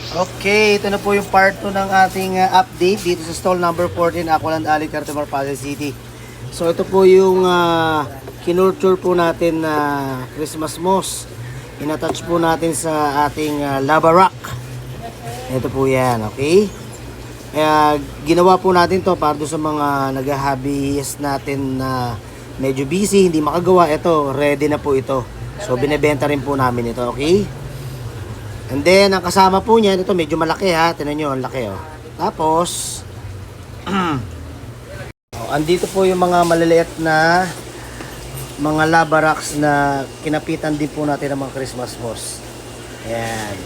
Okay, ito na po yung part 2 ng ating update dito sa stall number 14, Aqualand Alley, Cartimar, Pasay City. So ito po yung kinurture po natin na Christmas moss. Inattach po natin sa ating lava rock. Ito po yan, okay? Kaya ginawa po natin to para doon sa mga nag-hobbyist natin na medyo busy, hindi makagawa. Ito, ready na po ito. So binebenta rin po namin ito, okay? And then, ang kasama po niyan, ito medyo malaki ha. Tingnan nyo, ang laki oh. Tapos, andito po yung mga maliliit na mga lava rocks na kinapitan din po natin ng mga Christmas moss. Ayan.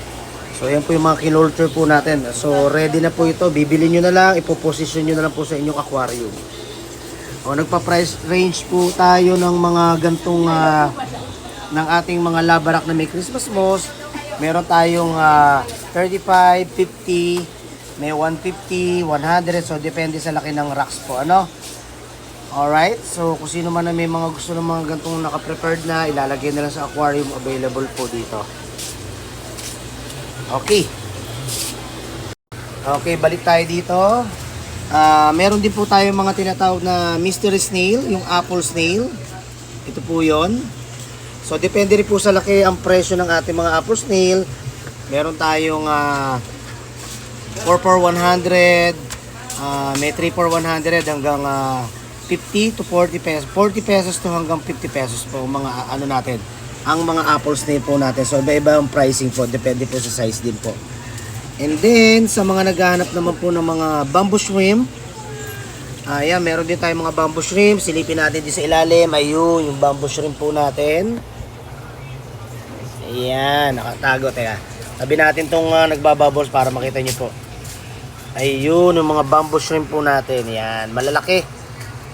So, yan po yung mga kinurture po natin. So, ready na po ito. Bibili nyo na lang, ipoposition nyo na lang po sa inyong aquarium. O, nagpa-price range po tayo ng mga gantong ng ating mga lava rock na may Christmas moss. Meron tayong 35, 50, may 150, 100. So, depende sa laki ng rocks po. Ano? Alright. So, kung sino man na may mga gusto ng mga gantong naka-prepared na, ilalagay na lang sa aquarium. Available po dito. Okay. Okay, balik tayo dito. Meron din po tayong mga tinatawag na mystery snail, yung apple snail. Ito po yon. So, depende rin po sa laki ang presyo ng ating mga apple snail. Meron tayong 4 for 100, may 3 for 100 hanggang 50 to 40 pesos. 40 pesos to hanggang 50 pesos po mga ano natin. Ang mga apple snail po natin. So, iba-iba ang pricing po. Depende po sa size din po. And then, sa mga naghahanap naman po ng mga bamboo shrimp, ayan, meron din tayong mga bamboo shrimp. Silipin natin din sa ilalim. Ayun, yung bamboo shrimp po natin. Ayan, nakatago. Teka, tabi natin itong nagbabubbles para makita nyo po. Ayun, yung mga bamboo shrimp po natin. Ayan, malalaki.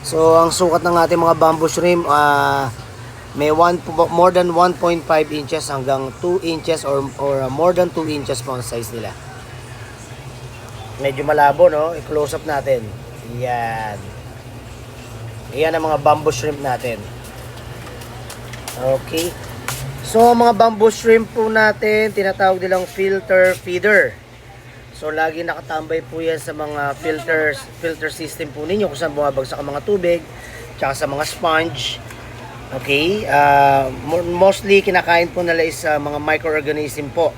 So, ang sukat ng ating mga bamboo shrimp, may more than 1.5 inches hanggang 2 inches or more than 2 inches po ang size nila. Medyo malabo, no? I-close up natin. Ayan. Ayan ang mga bamboo shrimp natin. Okay. So, mga bamboo shrimp po natin, tinatawag nilang filter feeder. So, lagi nakatambay po yan sa mga filter system po ninyo kung saan bumabagsak ang mga tubig, tsaka sa mga sponge. Okay. Mostly, kinakain po nila is mga microorganism po.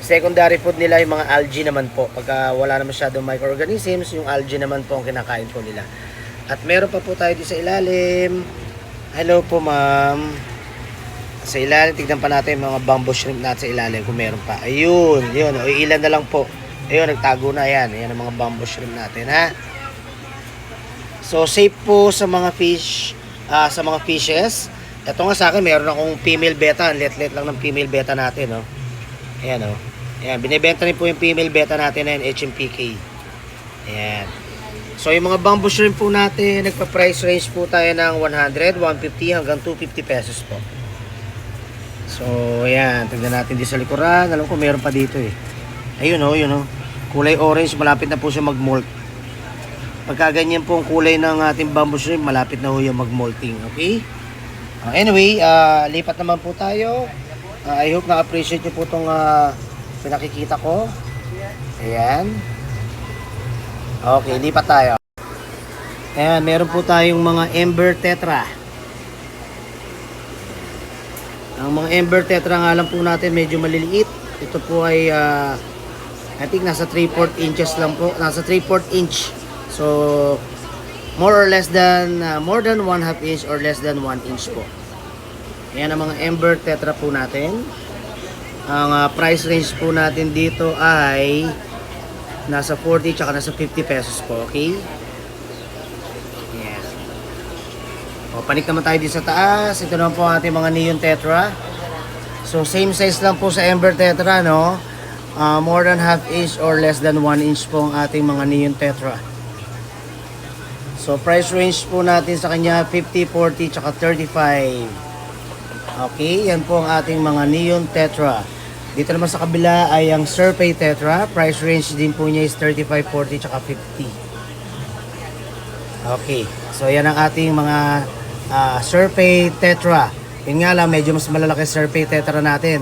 Secondary food nila yung mga algae naman po. Pagka wala na masyadong microorganisms, yung algae naman po ang kinakain po nila. At meron pa po tayo dito sa ilalim. Hello po, ma'am. Sa ilalim, tignan pa natin yung mga bamboo shrimp natin sa ilalim kung meron pa. Ayun, yun. O, ilan na lang po. Ayun, nagtago na yan. Ayan ang mga bamboo shrimp natin, ha. So, safe po sa mga fish, sa mga fishes. Ito nga sa akin, meron akong female beta. Let lang ng female beta natin, no. Ayan, o. Ayan, binibenta rin po yung female beta natin na yun, HMPK. Ayan. So, yung mga bamboo shrimp po natin, nagpa-price range po tayo ng 100, 150 hanggang 250 pesos po. So, ayan. Tignan natin dito sa likuran. Alam ko, meron pa dito eh. Ayun o, yun o. Kulay orange, malapit na po siya mag-molt. Pagka ganyan po ang kulay ng ating bamboo shrimp, malapit na po yung mag-molting. Okay? Anyway, lipat naman po tayo. I hope na-appreciate nyo po itong pinakikita ko. Ayan. Okay, lipat tayo. Ayan, meron po tayong mga Ember Tetra. Ang mga Ember Tetra nga lang po natin medyo maliliit. Ito po ay I think nasa 3/4 inches lang po. Nasa 3/4 inch. So more or less than more than 1/2 inch or less than 1 inch po. Ayan ang mga Ember Tetra po natin. Ang price range po natin dito ay nasa 40 tsaka nasa 50 pesos po. Okay? O, panik naman tayo dito sa taas. Ito naman po ang ating mga Neon Tetra. So, same size lang po sa Ember Tetra, no? More than half inch or less than 1 inch po ang ating mga Neon Tetra. So, price range po natin sa kanya 50, 40, tsaka 35. Okay, yan po ang ating mga Neon Tetra. Dito naman sa kabila ay ang Survey Tetra. Price range din po niya is 35, 40, tsaka 50. Okay, so yan ang ating mga Survey Tetra. Yun nga lang, medyo mas malalaki Survey Tetra natin.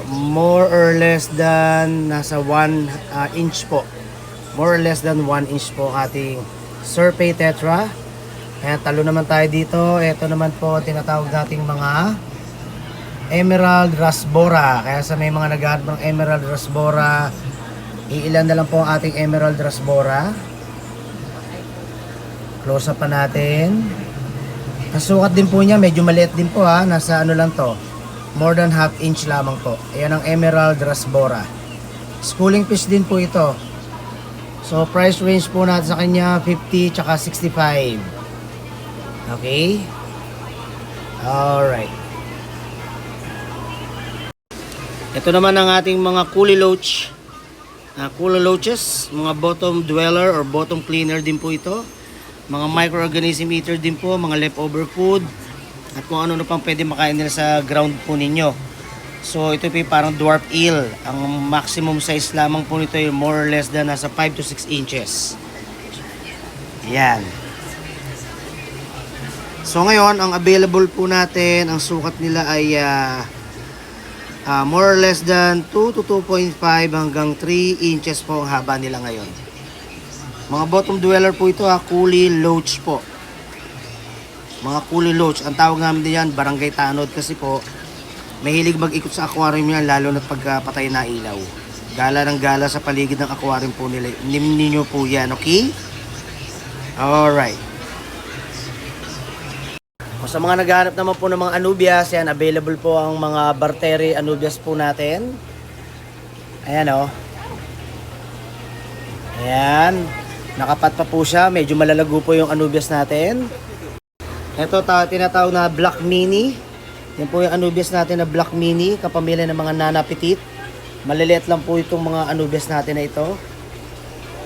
More or less less than nasa 1 inch po. More or less than 1 inch po ating Serpay Tetra. Ayan, talo naman tayo dito. Ito naman po tinatawag nating mga Emerald Rasbora. Kaya sa may mga naghahanap ng Emerald Rasbora, iilan na lang po ang ating Emerald Rasbora. Close up pa natin. Ang sukat din po niya, medyo maliit din po ha. Nasa ano lang to, more than half inch lamang po. Ayan ang Emerald Rasbora. Schooling fish din po ito. So price range po natin sa kanya 50 tsaka 65. Okay? Alright. Ito naman ang ating mga Coolie Loach. Coolie Loaches, mga bottom dweller or bottom cleaner din po ito. Mga microorganism eater din po, mga leftover food, at kung ano na pang pwede makain nila sa ground po ninyo. So ito po parang dwarf eel. Ang maximum size lamang po nito ay more or less than nasa 5 to 6 inches. Yan. So ngayon, ang available po natin, ang sukat nila ay more or less than 2 to 2.5 hanggang 3 inches po ang haba nila ngayon. Mga bottom dweller po ito, Coolie Loach po. Mga Coolie Loach. Ang tawag namin din yan, barangay tanod, kasi po mahilig mag-ikot sa aquarium yan, lalo na pagpatay na ilaw. Gala ng gala sa paligid ng aquarium po nila. Ninyo po yan, okay? Alright. Sa mga naghahanap naman po ng mga anubias, yan, available po ang mga Barteri anubias po natin. Ayan o. Ayan. Nakapat pa po siya. Medyo malalago po yung anubias natin. Ito tinatawag na Black Mini. Yan po yung anubias natin na Black Mini. Kapamilya ng mga Nana Petite. Maliliit lang po itong mga anubias natin na ito.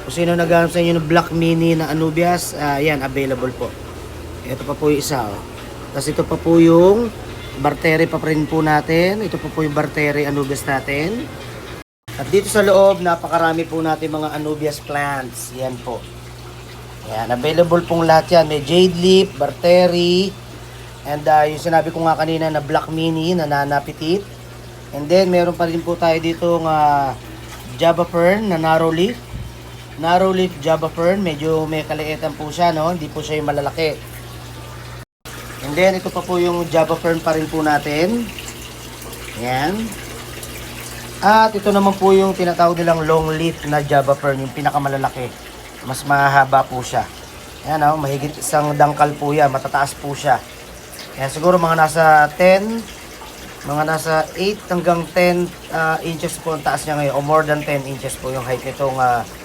Kung sino naghahanap sa inyo ng Black Mini na anubias, yan, available po. Ito pa po yung isa. Oh. Tapos ito pa po yung Barteri pa rin po natin. Ito pa po yung Barteri anubias natin. At dito sa loob, napakarami po natin mga anubias plants. Yan po. Yan, available pong lahat yan. May jade leaf, Barteri, and yung sinabi ko nga kanina na Black Mini, na Nana Petite. And then, meron pa rin po tayo dito ng Java Fern na narrow leaf. Narrow leaf Java Fern, medyo may kaliitan po siya, no? Hindi po siya yung malalaki. And then, ito pa po yung Java Fern pa rin po natin. Yan. At ito naman po yung tinatawag nilang long leaf na Java Fern, yung pinakamalalaki. Mas mahaba po siya. Yan o, mahigit isang dangkal po yan, matataas po siya. Yan, siguro mga nasa 8 hanggang 10 inches po ang taas niya ngayon, o more than 10 inches po yung height nitong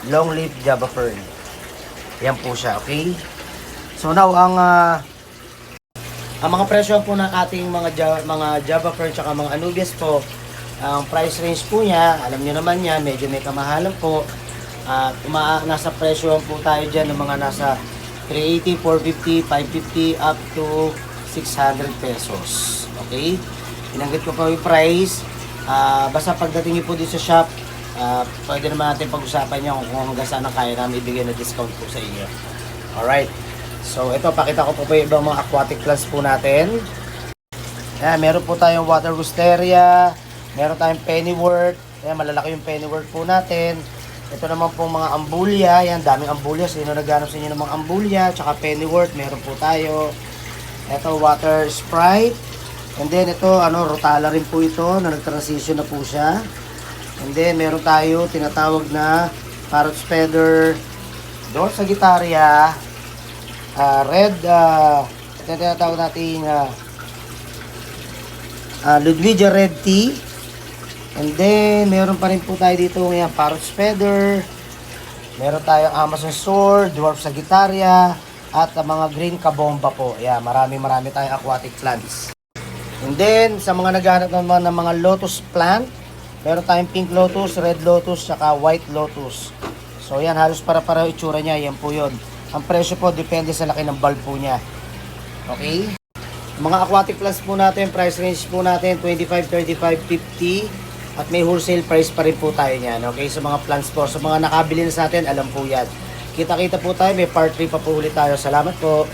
long leaf Java Fern. Yan po siya, okay? So now, ang mga presyo po ng ating mga Java Fern tsaka mga anubias po, ang price range po niya, alam niyo naman yan, medyo may kamahalan po. Nasa presyo po tayo dyan ng mga nasa 380, 450, 550 up to 600 pesos. Okay? Pinanggit ko po yung price. Basta pagdating niyo po dito sa shop, pwede naman natin pag-usapan niya kung hanggang saan ang kaya namin ibigay na discount po sa inyo. Alright. So ito, pakita ko po yung ibang mga aquatic plants po natin. Meron po tayong water wisteria. Meron tayong pennyworth. Ayan, malalaki yung pennyworth po natin. Ito naman po mga ambulya. Ayan, daming ambulya. Sino naghanap sa inyo ng mga ambulya? Tsaka pennyworth, meron po tayo. Ito, water sprite. And then, ito, rotala rin po ito, na nag-transition na po siya. And then, meron tayo, tinatawag na parrot's feather, Dorsagitaria, red, tinatawag natin Ludwigia red tea. And then, meron pa rin po tayo dito ngayon, parrot's feather. Meron tayong Amazon sword, dwarf sagittaria, at mga green kabomba po. Yeah, marami tayong aquatic plants. And then, sa mga naghahanap naman ng mga lotus plant, meron tayong pink lotus, red lotus, saka white lotus. So, yan, halos para-para itsura niya. Yan po yun. Ang presyo po, depende sa laki ng bulb po niya. Okay? Mga aquatic plants po natin, price range po natin, 25, 35, 50. At may wholesale price pa rin po tayo niyan. Okay, sa mga plants po. Sa mga nakabili na sa atin, alam po yan. Kita-kita po tayo. May part 3 pa po ulit tayo. Salamat po.